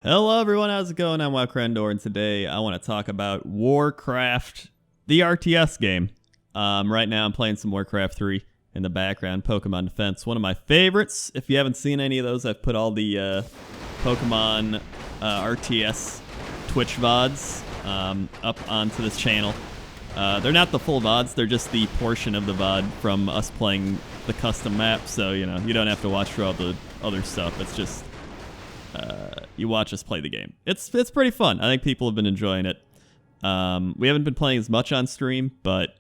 Hello everyone, how's it going? I'm WoWcrendor, and today I want to talk about Warcraft, the RTS game. Right now I'm playing some Warcraft 3 in the background, Pokemon Defense, one of my favorites. If you haven't seen any of those, I've put all the Pokemon RTS Twitch VODs up onto this channel. They're not the full VODs, they're just the portion of the VOD from us playing the custom map, so you don't have to watch through all the other stuff. It's just you watch us play the game. It's pretty fun. I think people have been enjoying it. We haven't been playing as much on stream, but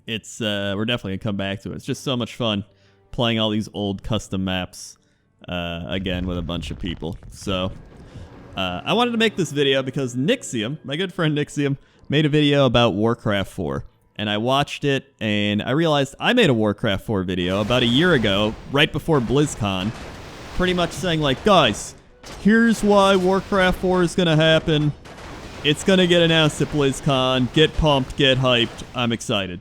it's we're definitely gonna come back to it. It's just so much fun playing all these old custom maps again with a bunch of people. So I wanted to make this video because Nixium, my good friend Nixium, made a video about Warcraft 4. And I watched it, and I realized I made a Warcraft 4 video about a year ago, right before BlizzCon, pretty much saying, like, guys, here's why Warcraft 4 is going to happen. It's going to get announced at BlizzCon. Get pumped, get hyped. I'm excited.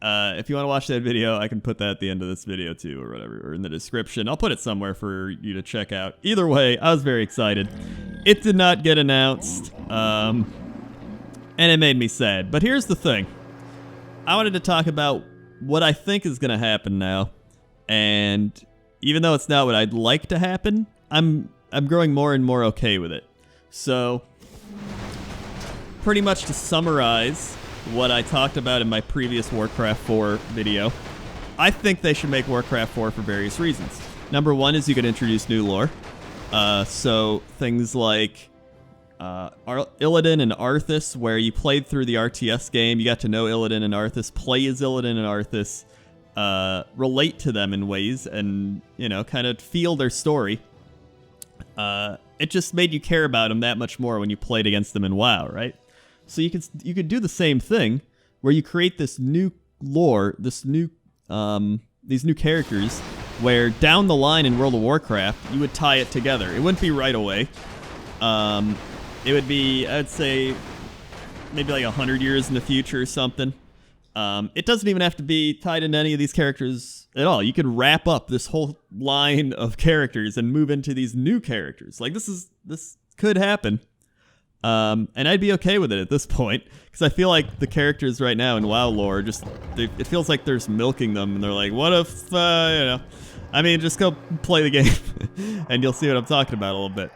If you want to watch that video, I can put that at the end of this video, too, or whatever, or in the description. I'll put it somewhere for you to check out. Either way, I was very excited. It did not get announced, and it made me sad. But here's the thing. I wanted to talk about what I think is going to happen now, and even though it's not what I'd like to happen, I'm growing more and more okay with it. So, pretty much to summarize what I talked about in my previous Warcraft 4 video, I think they should make Warcraft 4 for various reasons. Number one is you could introduce new lore. So, things like Illidan and Arthas, where you played through the RTS game, you got to know Illidan and Arthas, play as Illidan and Arthas, relate to them in ways, and kind of feel their story. It just made you care about them that much more when you played against them in WoW, right? So you could do the same thing where you create this new lore, these new characters, where down the line in World of Warcraft you would tie it together. It wouldn't be right away. It would be, I'd say, maybe like 100 years in the future or something. It doesn't even have to be tied into any of these characters at all. You could wrap up this whole line of characters and move into these new characters. Like, this could happen. And I'd be okay with it at this point, because I feel like the characters right now in WoW lore, it feels like they're just milking them, and they're like, what if, I mean, just go play the game, and you'll see what I'm talking about a little bit.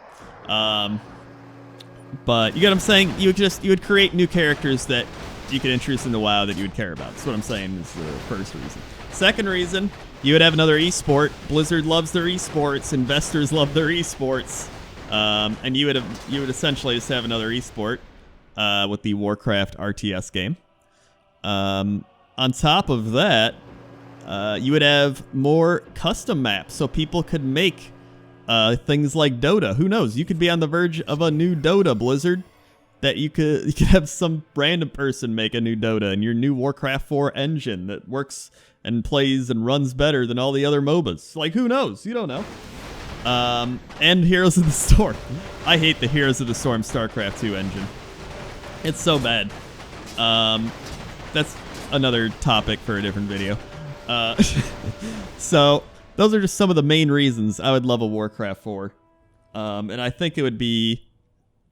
But you get what I'm saying? You would create new characters that you could introduce into WoW that you would care about. That's what I'm saying is the first reason. Second reason, you would have another esport. Blizzard loves their esports. Investors love their esports. And you would essentially just have another esport with the Warcraft RTS game. On top of that, you would have more custom maps, so people could make things like Dota. Who knows? You could be on the verge of a new Dota, Blizzard. That you could have some random person make a new Dota and your new Warcraft 4 engine that works and plays and runs better than all the other MOBAs. Like, who knows? You don't know. And Heroes of the Storm. I hate the Heroes of the Storm StarCraft 2 engine. It's so bad. That's another topic for a different video. So, those are just some of the main reasons I would love a Warcraft 4. And I think it would be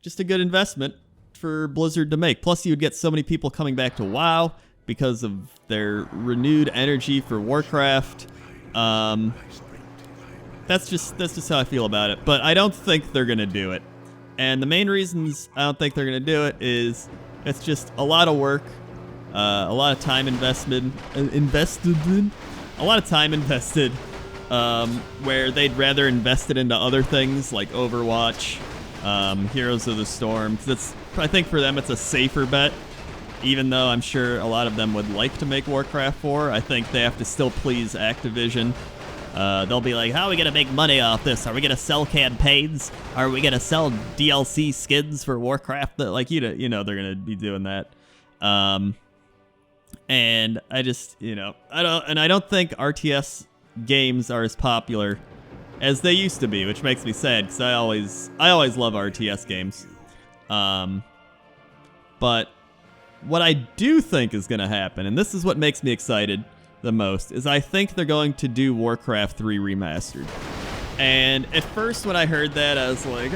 just a good investment for Blizzard to make. Plus, you would get so many people coming back to WoW because of their renewed energy for Warcraft. That's just how I feel about it. But I don't think they're gonna do it. And the main reasons I don't think they're gonna do it is it's just a lot of work, a lot of time invested, where they'd rather invest it into other things like Overwatch, Heroes of the Storm. I think for them it's a safer bet, even though I'm sure a lot of them would like to make Warcraft 4. I think they have to still please Activision. They'll be like, how are we going to make money off this? Are we going to sell campaigns? Are we going to sell DLC skins for Warcraft? Like, they're going to be doing that. And I just, I don't think RTS games are as popular as they used to be, which makes me sad because I always love RTS games. But what I do think is going to happen, and this is what makes me excited the most, is I think they're going to do Warcraft 3 Remastered. And at first when I heard that, I was like,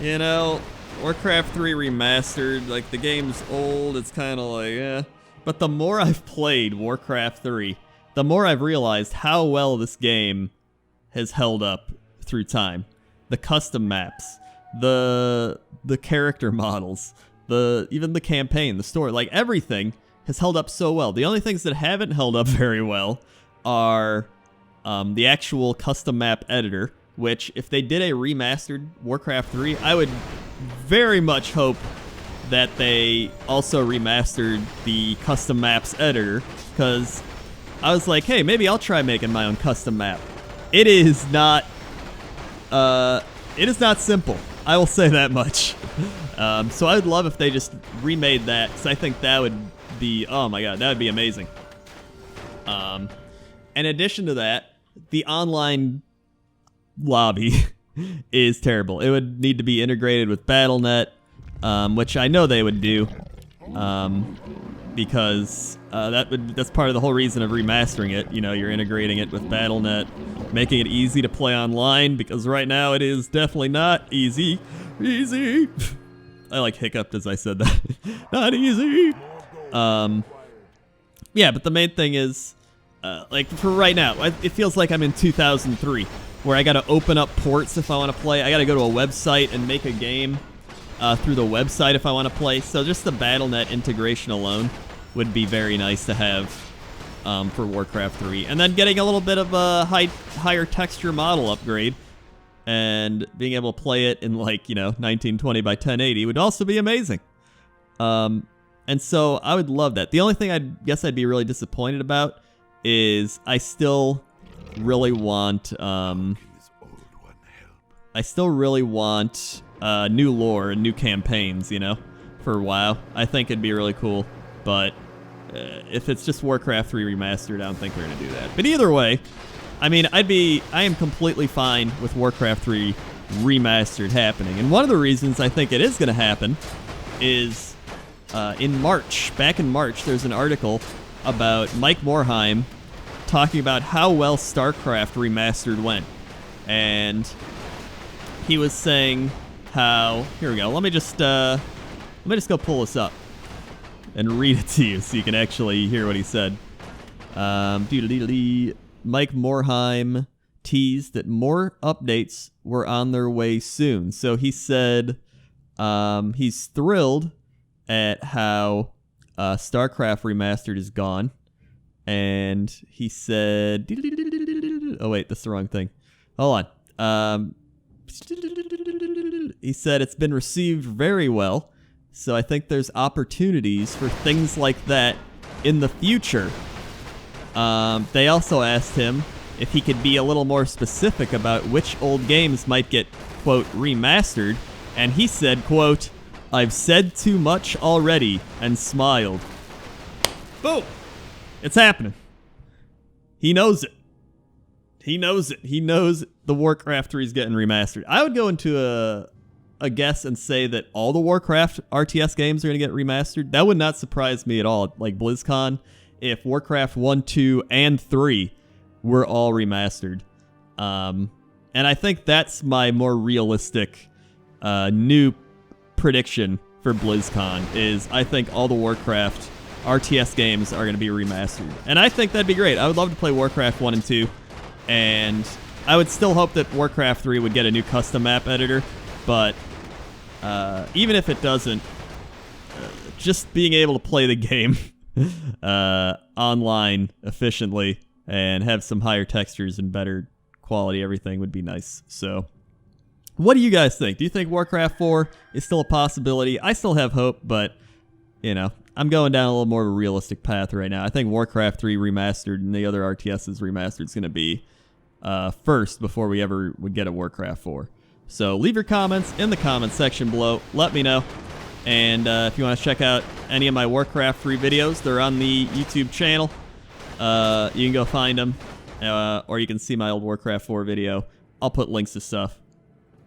you know, Warcraft 3 remastered, like the game's old, it's kind of like, But the more I've played Warcraft 3, the more I've realized how well this game has held up through time. The custom maps, the character models, even the campaign, the story, like everything has held up so well. The only things that haven't held up very well are the actual custom map editor, which if they did a remastered Warcraft 3, I would very much hope that they also remastered the custom maps editor, because I was like, hey, maybe I'll try making my own custom map. It is not simple. I will say that much. So I'd love if they just remade that, because I think that would be, oh my god, that would be amazing. In addition to that, the online lobby is terrible. It would need to be integrated with Battle.net, which I know they would do, because that's part of the whole reason of remastering it. You know, you're integrating it with Battle.net, making it easy to play online, because right now it is definitely not easy. Easy. I like hiccuped as I said that. Not easy. Yeah, but the main thing is, like for right now, it feels like I'm in 2003, where I gotta open up ports if I want to play. I gotta go to a website and make a game through the website if I want to play. So just the Battle.net integration alone would be very nice to have for Warcraft 3. And then getting a little bit of a higher texture model upgrade and being able to play it in, like, you know, 1920 by 1080 would also be amazing. And so I would love that. The only thing I guess I'd be really disappointed about is I still really want new lore and new campaigns, you know, for WoW. I think it'd be really cool, but if it's just Warcraft 3 remastered, I don't think they're gonna do that. But either way, I mean, I am completely fine with Warcraft 3 remastered happening. And one of the reasons I think it is gonna happen is back in March, there's an article about Mike Morhaime talking about how well StarCraft Remastered went. And he was saying how, here we go, let me just go pull this up and read it to you so you can actually hear what he said. Mike Morhaime teased that more updates were on their way soon. So he said he's thrilled at how StarCraft Remastered is gone. And he said, oh wait, that's the wrong thing. Hold on. He said it's been received very well. So I think there's opportunities for things like that in the future. They also asked him if he could be a little more specific about which old games might get, quote, remastered. And he said, quote, "I've said too much already," and smiled. Boom! It's happening. He knows it. He knows it. He knows the Warcraft 3 is getting remastered. I would go into a guess and say that all the Warcraft RTS games are going to get remastered. That would not surprise me at all. Like BlizzCon, if Warcraft 1, 2, and 3 were all remastered. And I think that's my more realistic new prediction for BlizzCon, is I think all the Warcraft RTS games are going to be remastered. And I think that'd be great. I would love to play Warcraft 1 and 2. And I would still hope that Warcraft 3 would get a new custom map editor. But even if it doesn't, just being able to play the game online efficiently and have some higher textures and better quality everything would be nice. So what do you guys think? Do you think Warcraft 4 is still a possibility? I still have hope, but, you know, I'm going down a little more of a realistic path right now. I think Warcraft 3 remastered and the other RTSs remastered is going to be first before we ever would get a Warcraft 4. So leave your comments in the comments section below. Let me know. And if you want to check out any of my Warcraft 3 videos, they're on the YouTube channel. You can go find them. Or you can see my old Warcraft 4 video. I'll put links to stuff.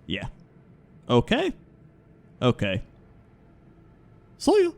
Yeah. Okay. Okay. See ya.